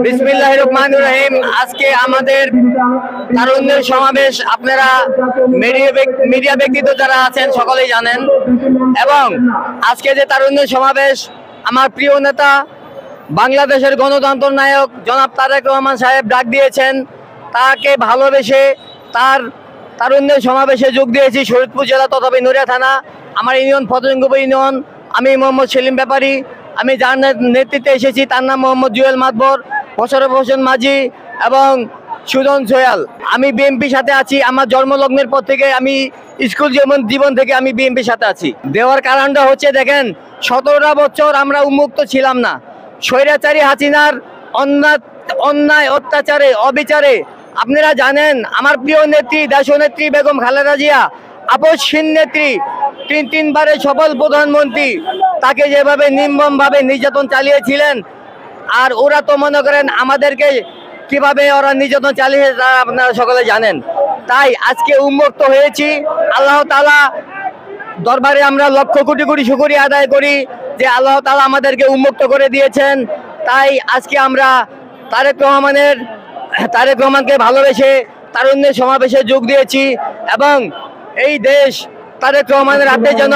বিসমিল্লাহির রহমানির রহিম। আজকে আমাদের তারুণ্যের সমাবেশ, আপনারা মিডিয়া ব্যক্তিত্ব যারা আছেন সকলেই জানেন। এবং আজকে যে তারুণ্যের সমাবেশ, আমার প্রিয় নেতা বাংলাদেশের গণতন্ত্র নায়ক জনাব তারেক রহমান সাহেব ডাক দিয়েছেন। তাকে ভালোবেসে তার তারুণ্যের সমাবেশে যোগ দিয়েছি শরীয়তপুর জেলা তথা নড়িয়া থানা, আমার ইউনিয়ন ফতেঙ্গপুর ইউনিয়ন। আমি মোহাম্মদ সেলিম ব্যাপারী। আমি যার নেতৃত্বে এসেছি তার নাম মোহাম্মদ জুয়েল মাতবর, মোশাররফ হোসেন মাঝি এবং সুজন সোয়াল। আমি বিএনপির সাথে আছি। আমার জন্মলগ্নের পর থেকে আমি স্কুল জীবন থেকে আমি বিএনপির সাথে আছি। দেওয়ার কারণটা হচ্ছে, দেখেন 17টা বছর আমরা উন্মুক্ত ছিলাম না। স্বৈরাচারী হাসিনার অন্যায় অত্যাচারে অবিচারে আপনারা জানেন আমার প্রিয় নেত্রী দেশনেত্রী বেগম খালেদা জিয়া, আপসহীন নেত্রী, তিনবারের সফল প্রধানমন্ত্রী, তাকে যেভাবে নির্মমভাবে নির্যাতন চালিয়েছিলেন। আর ওরা তো মনে করেন আমাদেরকে কিভাবে ওরা নির্যাতন চালিয়েছে তা আপনারা সকলে জানেন। তাই আজকে উন্মুক্ত হয়েছি। আল্লাহ তাআলা দরবারে আমরা লক্ষ কোটি কোটি শুকরিয়া আদায় করি যে আল্লাহ তাআলা আমাদেরকে উন্মুক্ত করে দিয়েছেন। তাই আজকে আমরা তারেক রহমানকে ভালোবেসে তারুণ্যের সমাবেশে যোগ দিয়েছি এবং এই দেশ তারেক রহমানের হাতে যেন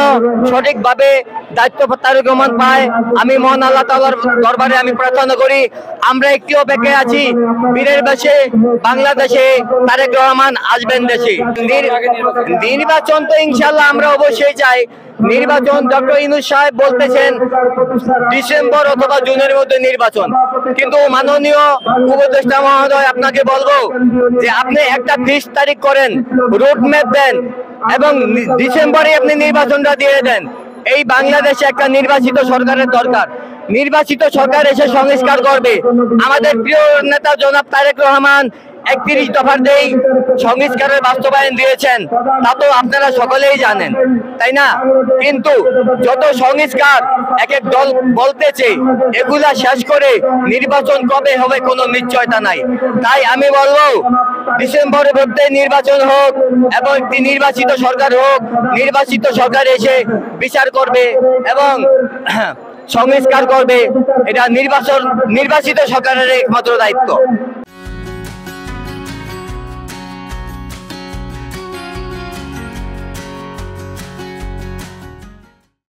সঠিকভাবে দায়িত্ব তারেক রহমান পায়, আমি মহান আল্লাহ তাআলার দরবারে আমি প্রার্থনা করি। আমরা একটি অপেক্ষায় আছি, বীরের বেশে বাংলাদেশে তারেক রহমান আসবেন দেশে। নির্বাচন তো ইনশাআল্লাহ আমরা অবশ্যই চাই। নির্বাচন ডক্টর ইউনূস সাহেব বলতেছেন ডিসেম্বর অথবা জুনের মধ্যে নির্বাচন, কিন্তু মাননীয় উপদেষ্টা মহোদয় আপনাকে বলবো যে আপনি একটা 30 তারিখ করেন, রোডম্যাপ দেন এবং ডিসেম্বরে আপনি নির্বাচনটা দিয়ে দেন। এই বাংলাদেশে একটা নির্বাচিত সরকারের দরকার। নির্বাচিত সরকার এসে সংস্কার করবে। আমাদের প্রিয় নেতা জনাব তারেক রহমান 31 দফার যেই সংস্কারের বাস্তবায়ন দিয়েছেন তা তো আপনারা সকলেই জানেন, তাই না? কিন্তু যত সংস্কার এক এক দল বলতেছে, এগুলা শেষ করে নির্বাচন কবে হবে কোনো নিশ্চয়তা নাই। তাই আমি বলবো ডিসেম্বরের মধ্যে নির্বাচন হোক এবং একটি নির্বাচিত সরকার হোক। নির্বাচিত সরকার এসে বিচার করবে এবং সংস্কার করবে। এটা নির্বাচিত সরকারের একমাত্র দায়িত্ব।